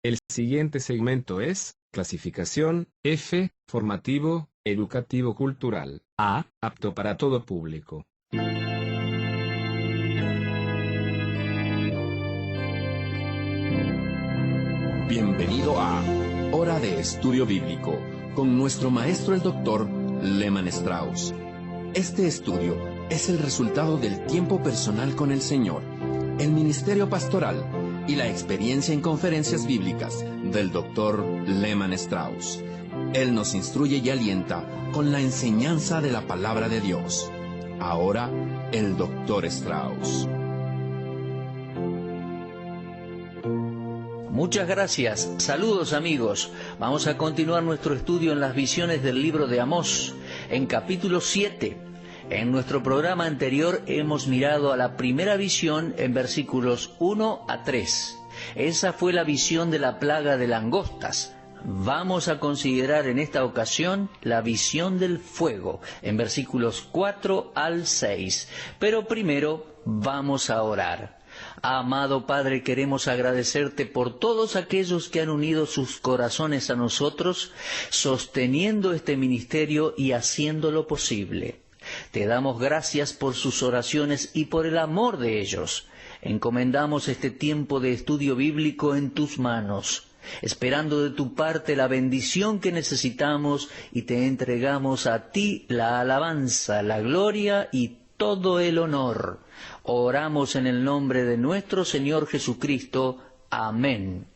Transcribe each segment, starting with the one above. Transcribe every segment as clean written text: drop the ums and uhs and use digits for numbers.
El siguiente segmento es clasificación F, formativo, educativo cultural. A, apto para todo público. Bienvenido a Hora de Estudio Bíblico, con nuestro maestro el Dr. Lehman Strauss. Este estudio es el resultado del tiempo personal con el Señor, el ministerio pastoral y la experiencia en conferencias bíblicas del Dr. Lehman Strauss. Él nos instruye y alienta con la enseñanza de la palabra de Dios. Ahora, el Dr. Strauss. Muchas gracias. Saludos amigos. Vamos a continuar nuestro estudio en las visiones del libro de Amós, en capítulo 7. En nuestro programa anterior hemos mirado a la primera visión en versículos 1 a 3. Esa fue la visión de la plaga de langostas. Vamos a considerar en esta ocasión la visión del fuego, en versículos 4 al 6. Pero primero vamos a orar. Amado Padre, queremos agradecerte por todos aquellos que han unido sus corazones a nosotros, sosteniendo este ministerio y haciéndolo posible. Te damos gracias por sus oraciones y por el amor de ellos. Encomendamos este tiempo de estudio bíblico en tus manos, esperando de tu parte la bendición que necesitamos, y te entregamos a ti la alabanza, la gloria y todo el honor. Oramos en el nombre de nuestro Señor Jesucristo. Amén.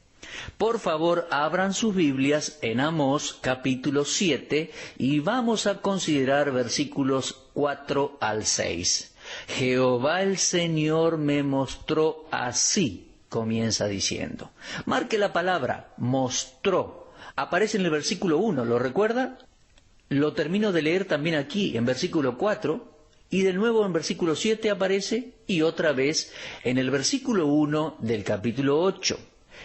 Por favor, abran sus Biblias en Amós capítulo 7 y vamos a considerar versículos 4 al 6. Jehová el Señor me mostró así, comienza diciendo. Marque la palabra, mostró. Aparece en el versículo 1, ¿lo recuerda? Lo termino de leer también aquí, en versículo 4. Y de nuevo en versículo 7 aparece, y otra vez en el versículo 1 del capítulo 8.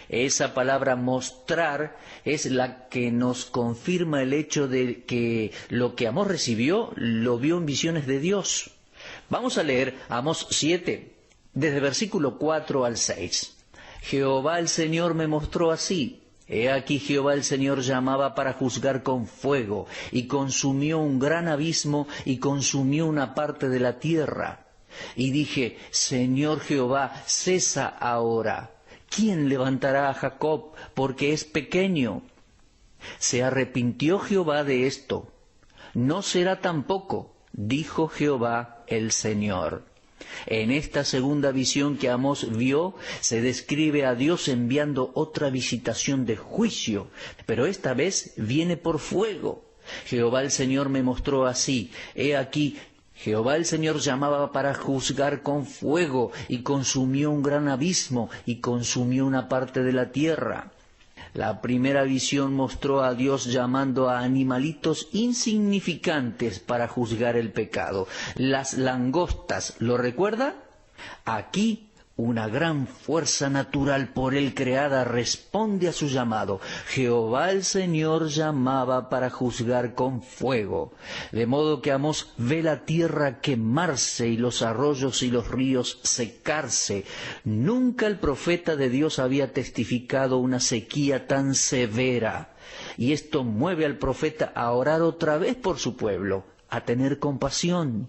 Esa palabra mostrar es la que nos confirma el hecho de que lo que Amós recibió, lo vio en visiones de Dios. Vamos a leer Amós 7, desde versículo 4 al 6. Jehová el Señor me mostró así. He aquí Jehová el Señor llamaba para juzgar con fuego, y consumió un gran abismo, y consumió una parte de la tierra. Y dije, Señor Jehová, cesa ahora. ¿Quién levantará a Jacob, porque es pequeño? Se arrepintió Jehová de esto. No será tampoco, dijo Jehová el Señor. En esta segunda visión que Amós vio, se describe a Dios enviando otra visitación de juicio, pero esta vez viene por fuego. Jehová el Señor me mostró así. He aquí, Jehová el Señor llamaba para juzgar con fuego, y consumió un gran abismo, y consumió una parte de la tierra. La primera visión mostró a Dios llamando a animalitos insignificantes para juzgar el pecado. Las langostas, ¿lo recuerda? Aquí una gran fuerza natural por él creada responde a su llamado. Jehová el Señor llamaba para juzgar con fuego. De modo que Amós ve la tierra quemarse y los arroyos y los ríos secarse. Nunca el profeta de Dios había testificado una sequía tan severa. Y esto mueve al profeta a orar otra vez por su pueblo, a tener compasión.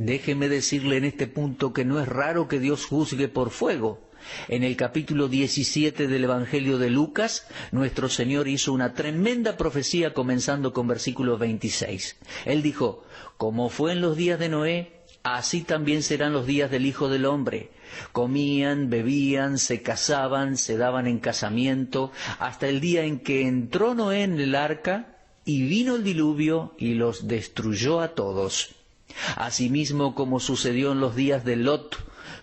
Déjeme decirle en este punto que no es raro que Dios juzgue por fuego. En el capítulo 17 del Evangelio de Lucas, nuestro Señor hizo una tremenda profecía comenzando con versículo 26. Él dijo, como fue en los días de Noé, así también serán los días del Hijo del Hombre. Comían, bebían, se casaban, se daban en casamiento, hasta el día en que entró Noé en el arca, y vino el diluvio y los destruyó a todos. Asimismo, como sucedió en los días de Lot,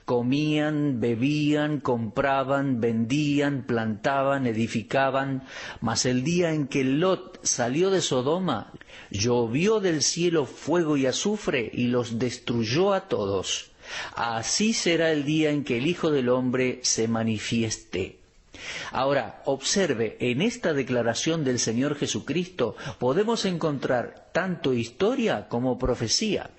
comían, bebían, compraban, vendían, plantaban, edificaban, mas el día en que Lot salió de Sodoma, llovió del cielo fuego y azufre y los destruyó a todos. Así será el día en que el Hijo del Hombre se manifieste. Ahora, observe, en esta declaración del Señor Jesucristo podemos encontrar tanto historia como profecía.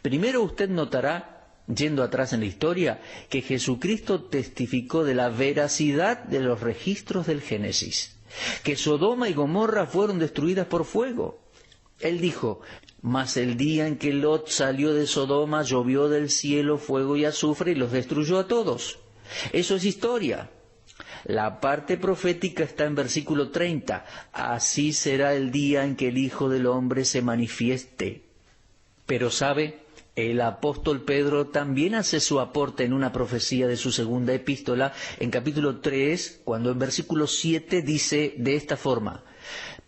Primero usted notará yendo atrás en la historia, que Jesucristo testificó de la veracidad de los registros del Génesis, que Sodoma y Gomorra fueron destruidas por fuego. Él dijo: mas el día en que Lot salió de Sodoma, llovió del cielo fuego y azufre y los destruyó a todos. Eso es historia. La parte profética está en versículo 30. Así será el día en que el Hijo del Hombre se manifieste. Pero ¿sabe? El apóstol Pedro también hace su aporte en una profecía de su segunda epístola, en capítulo 3, cuando en versículo 7 dice de esta forma: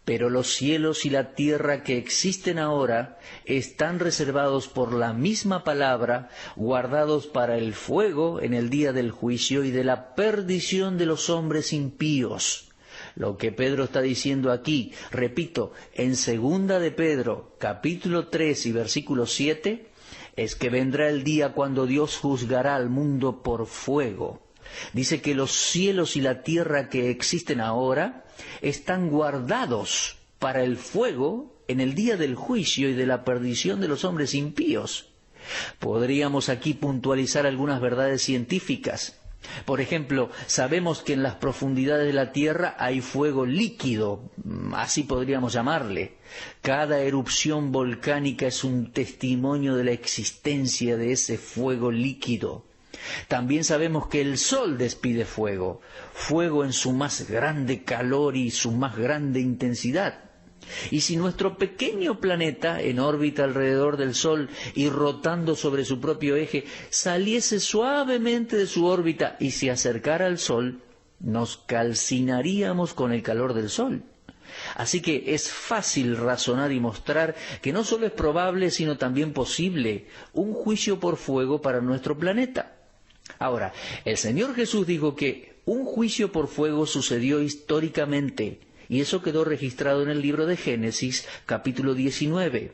pero los cielos y la tierra que existen ahora están reservados por la misma palabra, guardados para el fuego en el día del juicio y de la perdición de los hombres impíos. Lo que Pedro está diciendo aquí, repito, en segunda de Pedro, capítulo 3 y versículo 7, es que vendrá el día cuando Dios juzgará al mundo por fuego. Dice que los cielos y la tierra que existen ahora están guardados para el fuego en el día del juicio y de la perdición de los hombres impíos. Podríamos aquí puntualizar algunas verdades científicas. Por ejemplo, sabemos que en las profundidades de la Tierra hay fuego líquido, así podríamos llamarle. Cada erupción volcánica es un testimonio de la existencia de ese fuego líquido. También sabemos que el Sol despide fuego, fuego en su más grande calor y su más grande intensidad. Y si nuestro pequeño planeta, en órbita alrededor del Sol y rotando sobre su propio eje, saliese suavemente de su órbita y se acercara al Sol, nos calcinaríamos con el calor del Sol. Así que es fácil razonar y mostrar que no solo es probable, sino también posible un juicio por fuego para nuestro planeta. Ahora, el Señor Jesús dijo que un juicio por fuego sucedió históricamente, y eso quedó registrado en el libro de Génesis, capítulo 19,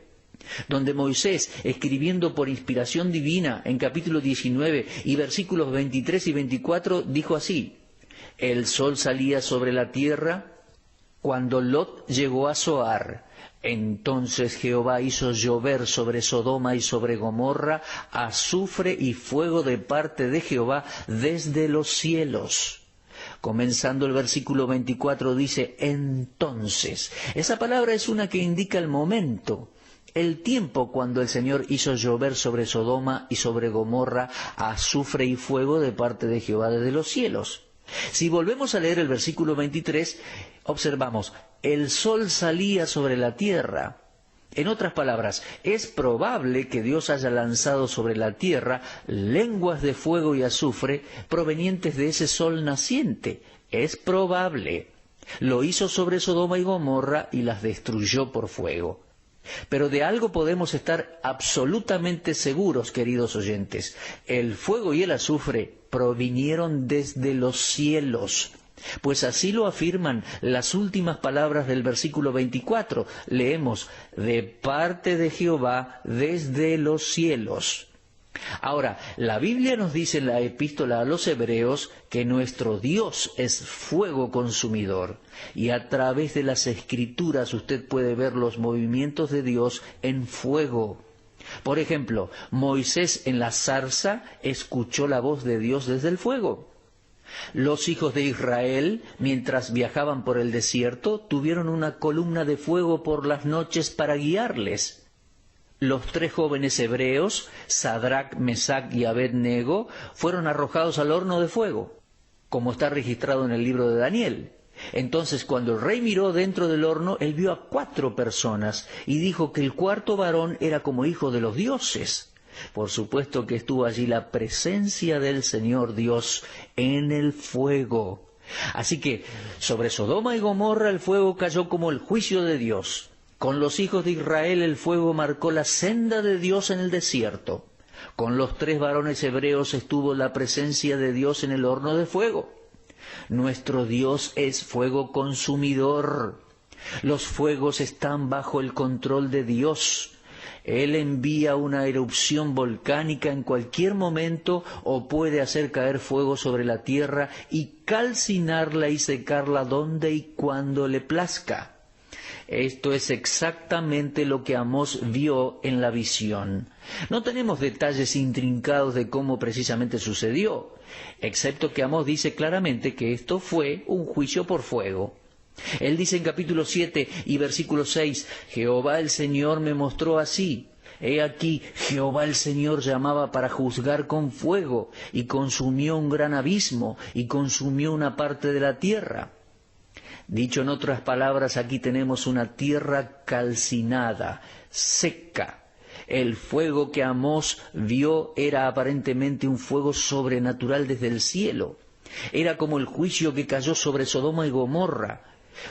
donde Moisés, escribiendo por inspiración divina en capítulo 19 y versículos 23 y 24, dijo así: el sol salía sobre la tierra cuando Lot llegó a Zoar. Entonces Jehová hizo llover sobre Sodoma y sobre Gomorra azufre y fuego de parte de Jehová desde los cielos. Comenzando el versículo 24 dice entonces. Esa palabra es una que indica el momento, el tiempo cuando el Señor hizo llover sobre Sodoma y sobre Gomorra azufre y fuego de parte de Jehová desde los cielos. Si volvemos a leer el versículo 23, observamos: el sol salía sobre la tierra. En otras palabras, es probable que Dios haya lanzado sobre la tierra lenguas de fuego y azufre provenientes de ese sol naciente. Es probable. Lo hizo sobre Sodoma y Gomorra y las destruyó por fuego. Pero de algo podemos estar absolutamente seguros, queridos oyentes: el fuego y el azufre provinieron desde los cielos. Pues así lo afirman las últimas palabras del versículo 24. Leemos: de parte de Jehová desde los cielos. Ahora, la Biblia nos dice en la epístola a los Hebreos que nuestro Dios es fuego consumidor, y a través de las Escrituras usted puede ver los movimientos de Dios en fuego. Por ejemplo, Moisés en la zarza escuchó la voz de Dios desde el fuego. Los hijos de Israel, mientras viajaban por el desierto, tuvieron una columna de fuego por las noches para guiarles. Los 3 jóvenes hebreos, Sadrac, Mesac y Abed-nego, fueron arrojados al horno de fuego, como está registrado en el libro de Daniel. Entonces, cuando el rey miró dentro del horno, él vio a 4 personas y dijo que el 4.º varón era como hijo de los dioses. Por supuesto que estuvo allí la presencia del Señor Dios en el fuego. Así que sobre Sodoma y Gomorra el fuego cayó como el juicio de Dios. Con los hijos de Israel el fuego marcó la senda de Dios en el desierto. Con los 3 varones hebreos estuvo la presencia de Dios en el horno de fuego. Nuestro Dios es fuego consumidor. Los fuegos están bajo el control de Dios. Él envía una erupción volcánica en cualquier momento o puede hacer caer fuego sobre la tierra y calcinarla y secarla donde y cuando le plazca. Esto es exactamente lo que Amós vio en la visión. No tenemos detalles intrincados de cómo precisamente sucedió, excepto que Amós dice claramente que esto fue un juicio por fuego. Él dice en capítulo 7 y versículo 6, Jehová el Señor me mostró así. He aquí, Jehová el Señor llamaba para juzgar con fuego, y consumió un gran abismo, y consumió una parte de la tierra. Dicho en otras palabras, aquí tenemos una tierra calcinada, seca. El fuego que Amós vio era aparentemente un fuego sobrenatural desde el cielo. Era como el juicio que cayó sobre Sodoma y Gomorra.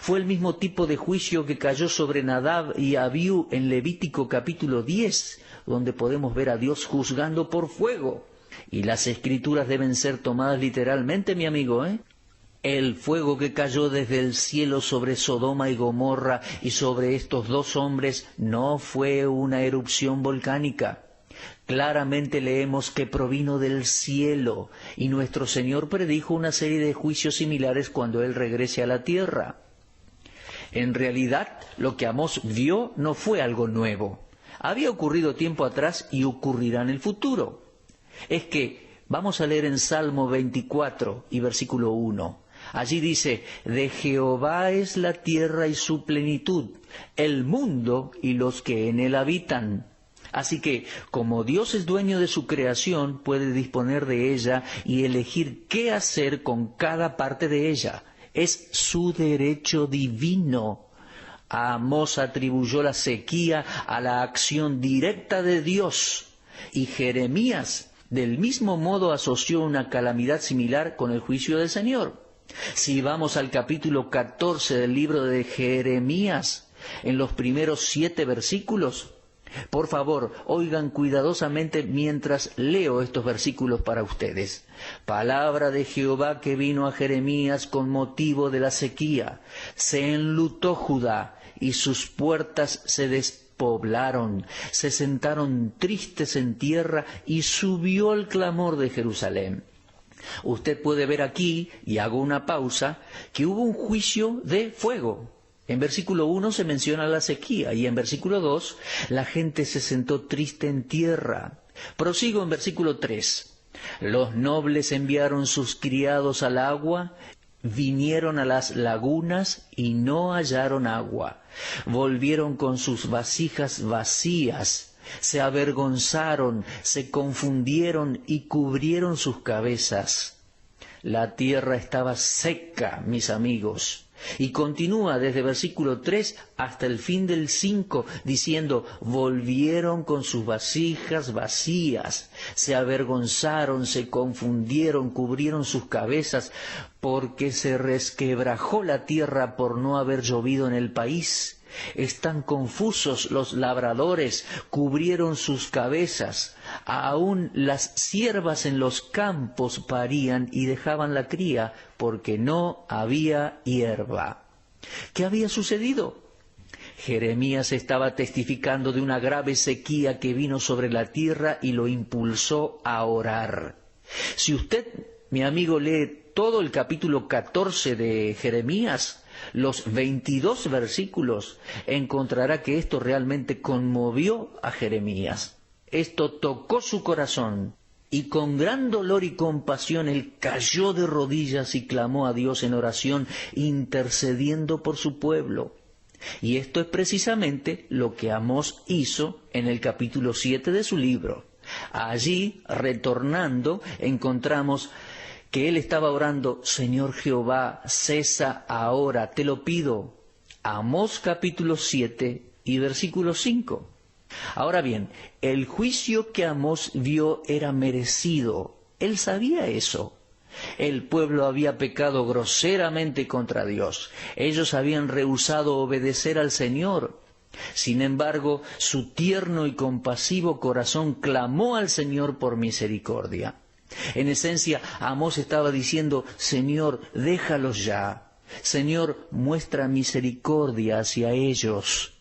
Fue el mismo tipo de juicio que cayó sobre Nadab y Abiú en Levítico capítulo 10, donde podemos ver a Dios juzgando por fuego. Y las Escrituras deben ser tomadas literalmente, mi amigo, El fuego que cayó desde el cielo sobre Sodoma y Gomorra y sobre estos dos hombres no fue una erupción volcánica. Claramente leemos que provino del cielo, y nuestro Señor predijo una serie de juicios similares cuando Él regrese a la tierra. En realidad, lo que Amós vio no fue algo nuevo. Había ocurrido tiempo atrás y ocurrirá en el futuro. Es que, vamos a leer en Salmo 24 y versículo 1. Allí dice, de Jehová es la tierra y su plenitud, el mundo y los que en él habitan. Así que, como Dios es dueño de su creación, puede disponer de ella y elegir qué hacer con cada parte de ella. Es su derecho divino. Amós atribuyó la sequía a la acción directa de Dios, y Jeremías del mismo modo asoció una calamidad similar con el juicio del Señor. Si vamos al capítulo 14 del libro de Jeremías, en los primeros 7 versículos, por favor, oigan cuidadosamente mientras leo estos versículos para ustedes. Palabra de Jehová que vino a Jeremías con motivo de la sequía. Se enlutó Judá y sus puertas se despoblaron. Se sentaron tristes en tierra y subió el clamor de Jerusalén. Usted puede ver aquí, y hago una pausa, que hubo un juicio de fuego. En versículo 1 se menciona la sequía y en versículo 2 la gente se sentó triste en tierra. Prosigo en versículo 3. Los nobles enviaron sus criados al agua, vinieron a las lagunas y no hallaron agua. Volvieron con sus vasijas vacías, se avergonzaron, se confundieron y cubrieron sus cabezas. La tierra estaba seca, mis amigos. Y continúa desde versículo 3 hasta el fin del 5, diciendo, volvieron con sus vasijas vacías, se avergonzaron, se confundieron, cubrieron sus cabezas, porque se resquebrajó la tierra por no haber llovido en el país. Están confusos los labradores, cubrieron sus cabezas. Aún las ciervas en los campos parían y dejaban la cría, porque no había hierba. ¿Qué había sucedido? Jeremías estaba testificando de una grave sequía que vino sobre la tierra y lo impulsó a orar. Si usted, mi amigo, lee todo el capítulo 14 de Jeremías, los 22 versículos, encontrará que esto realmente conmovió a Jeremías. Esto tocó su corazón, y con gran dolor y compasión él cayó de rodillas y clamó a Dios en oración, intercediendo por su pueblo. Y esto es precisamente lo que Amós hizo en el capítulo 7 de su libro. Allí, retornando, encontramos que él estaba orando, Señor Jehová, cesa ahora, te lo pido. Amós capítulo 7 y versículo 5. Ahora bien, el juicio que Amós vio era merecido. Él sabía eso. El pueblo había pecado groseramente contra Dios. Ellos habían rehusado obedecer al Señor. Sin embargo, su tierno y compasivo corazón clamó al Señor por misericordia. En esencia, Amós estaba diciendo, Señor, déjalos ya. Señor, muestra misericordia hacia ellos.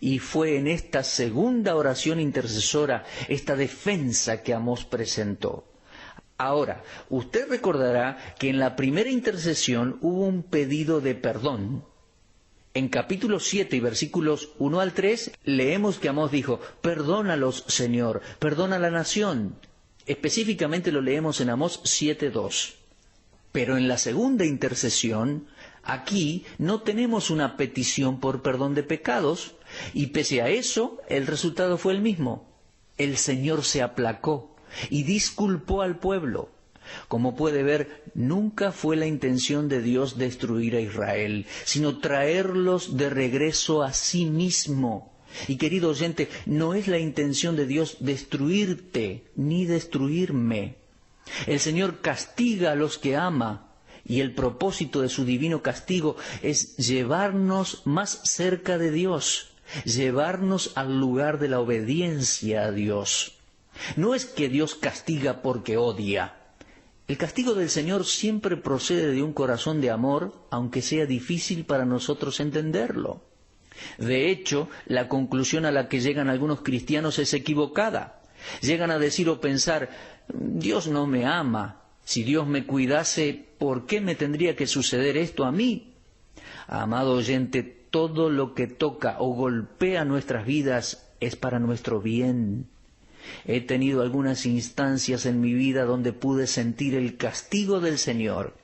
Y fue en esta segunda oración intercesora, esta defensa que Amós presentó. Ahora, usted recordará que en la primera intercesión hubo un pedido de perdón. En capítulo 7 y versículos 1 al 3 leemos que Amós dijo: perdónalos, Señor, perdona a la nación. Específicamente lo leemos en Amós 7:2. Pero en la segunda intercesión, aquí no tenemos una petición por perdón de pecados, y pese a eso, el resultado fue el mismo. El Señor se aplacó y disculpó al pueblo. Como puede ver, nunca fue la intención de Dios destruir a Israel, sino traerlos de regreso a sí mismo. Y querido oyente, no es la intención de Dios destruirte ni destruirme. El Señor castiga a los que ama, y el propósito de su divino castigo es llevarnos más cerca de Dios, llevarnos al lugar de la obediencia a Dios. No es que Dios castiga porque odia. El castigo del Señor siempre procede de un corazón de amor, aunque sea difícil para nosotros entenderlo. De hecho, la conclusión a la que llegan algunos cristianos es equivocada. Llegan a decir o pensar: Dios no me ama. Si Dios me cuidase, ¿por qué me tendría que suceder esto a mí? Amado oyente, todo lo que toca o golpea nuestras vidas es para nuestro bien. He tenido algunas instancias en mi vida donde pude sentir el castigo del Señor.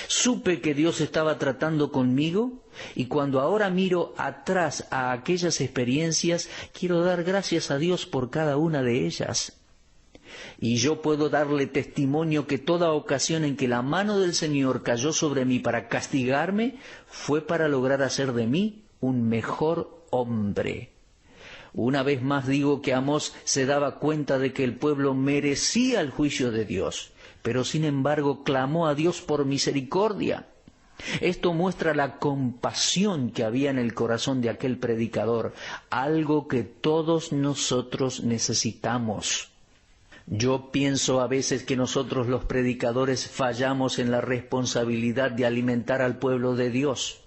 Supe que Dios estaba tratando conmigo, y cuando ahora miro atrás a aquellas experiencias, quiero dar gracias a Dios por cada una de ellas. Y yo puedo darle testimonio que toda ocasión en que la mano del Señor cayó sobre mí para castigarme, fue para lograr hacer de mí un mejor hombre. Una vez más digo que Amós se daba cuenta de que el pueblo merecía el juicio de Dios, pero sin embargo clamó a Dios por misericordia. Esto muestra la compasión que había en el corazón de aquel predicador, algo que todos nosotros necesitamos. Yo pienso a veces que nosotros los predicadores fallamos en la responsabilidad de alimentar al pueblo de Dios.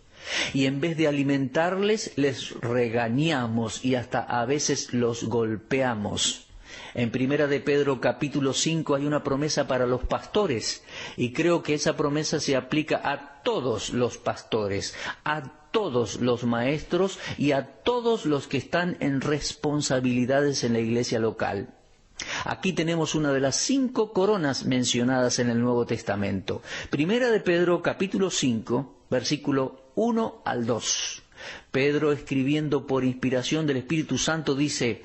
Y en vez de alimentarles, les regañamos y hasta a veces los golpeamos. En Primera de Pedro capítulo 5 hay una promesa para los pastores, y creo que esa promesa se aplica a todos los pastores, a todos los maestros y a todos los que están en responsabilidades en la iglesia local. Aquí tenemos una de las 5 coronas mencionadas en el Nuevo Testamento. Primera de Pedro capítulo 5, versículo 1 al 2. Pedro, escribiendo por inspiración del Espíritu Santo, dice: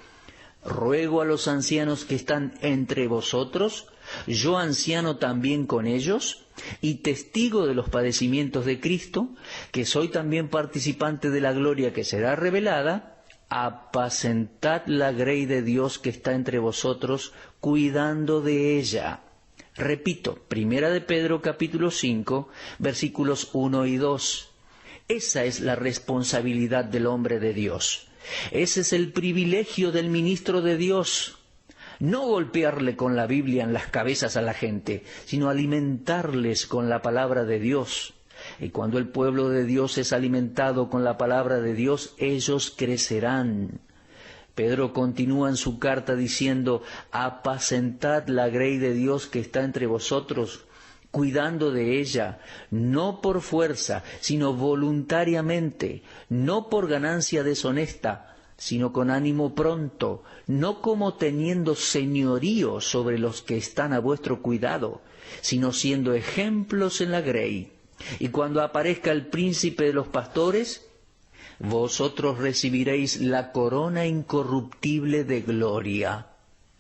ruego a los ancianos que están entre vosotros, yo anciano también con ellos, y testigo de los padecimientos de Cristo, que soy también participante de la gloria que será revelada, apacentad la grey de Dios que está entre vosotros, cuidando de ella. Repito, Primera de Pedro capítulo 5, versículos 1 y 2. Esa es la responsabilidad del hombre de Dios. Ese es el privilegio del ministro de Dios. No golpearle con la Biblia en las cabezas a la gente, sino alimentarles con la palabra de Dios. Y cuando el pueblo de Dios es alimentado con la palabra de Dios, ellos crecerán. Pedro continúa en su carta diciendo: apacentad la grey de Dios que está entre vosotros, cuidando de ella, no por fuerza, sino voluntariamente, no por ganancia deshonesta, sino con ánimo pronto, no como teniendo señorío sobre los que están a vuestro cuidado, sino siendo ejemplos en la grey. Y cuando aparezca el príncipe de los pastores, vosotros recibiréis la corona incorruptible de gloria.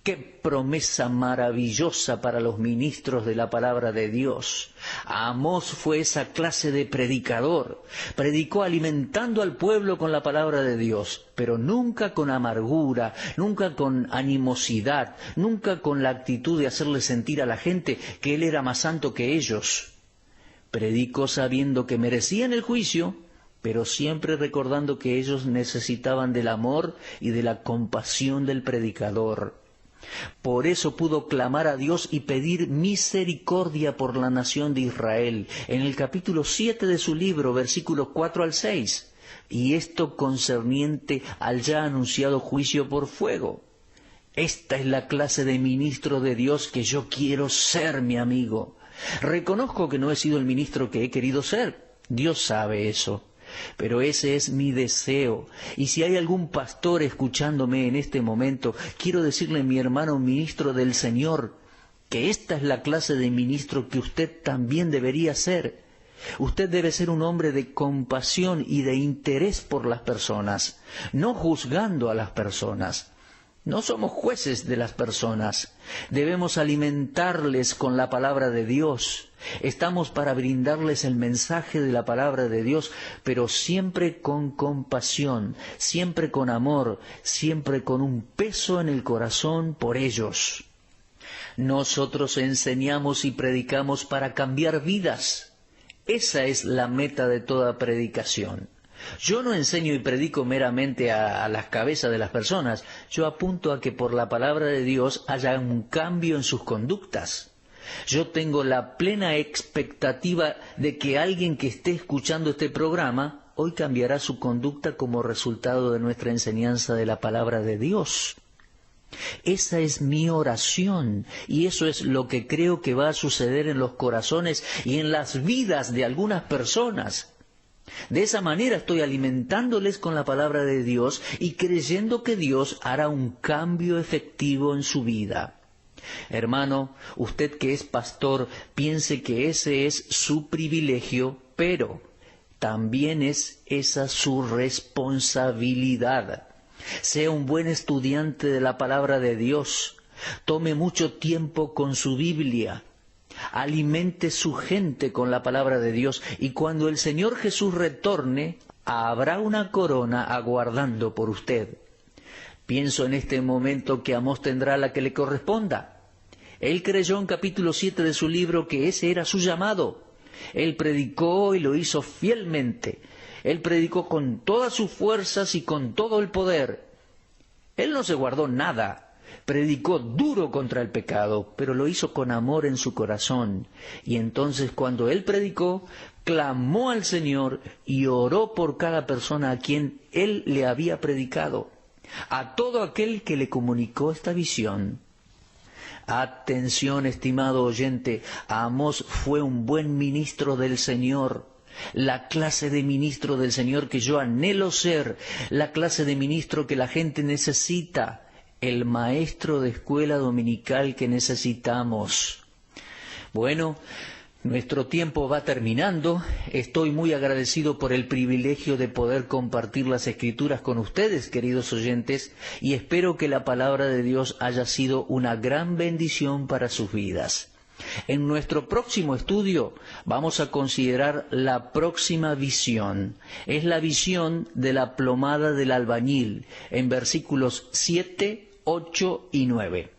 ¡Qué promesa maravillosa para los ministros de la palabra de Dios! Amós fue esa clase de predicador. Predicó alimentando al pueblo con la palabra de Dios, pero nunca con amargura, nunca con animosidad, nunca con la actitud de hacerle sentir a la gente que él era más santo que ellos. Predicó sabiendo que merecían el juicio, pero siempre recordando que ellos necesitaban del amor y de la compasión del predicador. Por eso pudo clamar a Dios y pedir misericordia por la nación de Israel, en el capítulo 7 de su libro, versículos 4 al 6, y esto concerniente al ya anunciado juicio por fuego. Esta es la clase de ministro de Dios que yo quiero ser, mi amigo. Reconozco que no he sido el ministro que he querido ser. Dios sabe eso. pero ese es mi deseo. Y si hay algún pastor escuchándome en este momento, quiero decirle, mi hermano ministro del Señor, que esta es la clase de ministro que usted también debería ser. Usted debe ser un hombre de compasión y de interés por las personas, no juzgando a las personas. No somos jueces de las personas. Debemos alimentarles con la palabra de Dios. Estamos para brindarles el mensaje de la palabra de Dios, pero siempre con compasión, siempre con amor, siempre con un peso en el corazón por ellos. Nosotros enseñamos y predicamos para cambiar vidas. Esa es la meta de toda predicación. Yo no enseño y predico meramente a las cabezas de las personas. Yo apunto a que por la palabra de Dios haya un cambio en sus conductas. Yo tengo la plena expectativa de que alguien que esté escuchando este programa hoy cambiará su conducta como resultado de nuestra enseñanza de la palabra de Dios. Esa es mi oración y eso es lo que creo que va a suceder en los corazones y en las vidas de algunas personas. De esa manera estoy alimentándoles con la palabra de Dios y creyendo que Dios hará un cambio efectivo en su vida. Hermano, usted que es pastor, piense que ese es su privilegio, pero también es esa su responsabilidad. Sea un buen estudiante de la palabra de Dios. Tome mucho tiempo con su Biblia. Alimente su gente con la palabra de Dios y cuando el Señor Jesús retorne, habrá una corona aguardando por usted. Pienso en este momento que Amós tendrá la que le corresponda. Él creyó en capítulo 7 de su libro que ese era su llamado. Él predicó y lo hizo fielmente. Él predicó con todas sus fuerzas y con todo el poder. Él no se guardó nada. Predicó duro contra el pecado, pero lo hizo con amor en su corazón. Y entonces cuando él predicó, clamó al Señor y oró por cada persona a quien él le había predicado, a todo aquel que le comunicó esta visión. Atención, estimado oyente, Amós fue un buen ministro del Señor. La clase de ministro del Señor que yo anhelo ser, la clase de ministro que la gente necesita, el maestro de escuela dominical que necesitamos. Bueno, nuestro tiempo va terminando. Estoy muy agradecido por el privilegio de poder compartir las Escrituras con ustedes, queridos oyentes, y espero que la palabra de Dios haya sido una gran bendición para sus vidas. En nuestro próximo estudio vamos a considerar la próxima visión. Es la visión de la plomada del albañil, en versículos 7, 8 y 9.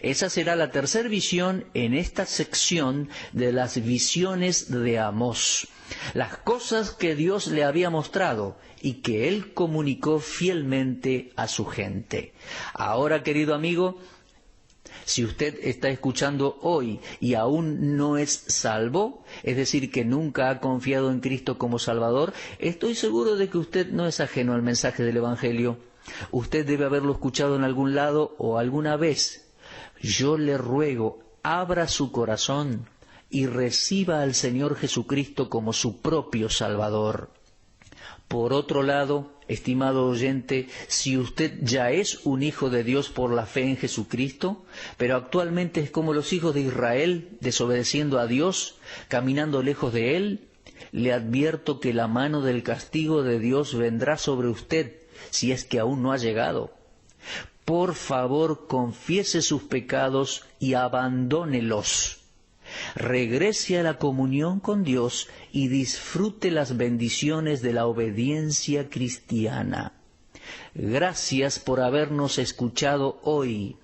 Esa será la tercera visión en esta sección de las visiones de Amós. Las cosas que Dios le había mostrado y que él comunicó fielmente a su gente. Ahora, querido amigo, si usted está escuchando hoy y aún no es salvo, es decir, que nunca ha confiado en Cristo como Salvador, estoy seguro de que usted no es ajeno al mensaje del Evangelio. Usted debe haberlo escuchado en algún lado o alguna vez. Yo le ruego, abra su corazón y reciba al Señor Jesucristo como su propio Salvador. Por otro lado, estimado oyente, si usted ya es un hijo de Dios por la fe en Jesucristo, pero actualmente es como los hijos de Israel, desobedeciendo a Dios, caminando lejos de Él, le advierto que la mano del castigo de Dios vendrá sobre usted, si es que aún no ha llegado. Por favor, confiese sus pecados y abandónelos. Regrese a la comunión con Dios y disfrute las bendiciones de la obediencia cristiana. Gracias por habernos escuchado hoy.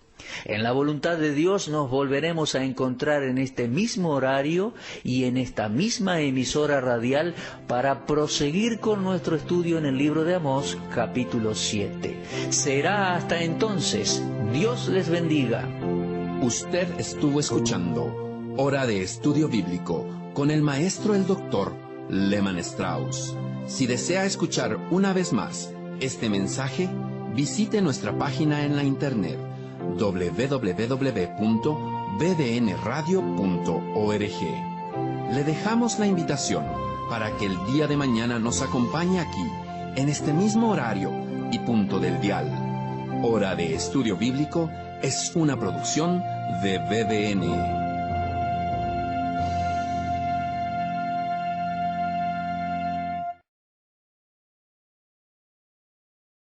En la voluntad de Dios nos volveremos a encontrar en este mismo horario y en esta misma emisora radial para proseguir con nuestro estudio en el libro de Amós, capítulo 7. Será hasta entonces. Dios les bendiga. Usted estuvo escuchando Hora de Estudio Bíblico con el maestro el doctor Lehmann Strauss. Si desea escuchar una vez más este mensaje, visite nuestra página en la internet www.bbnradio.org. Le dejamos la invitación para que el día de mañana nos acompañe aquí, en este mismo horario y punto del dial. Hora de Estudio Bíblico es una producción de BBN.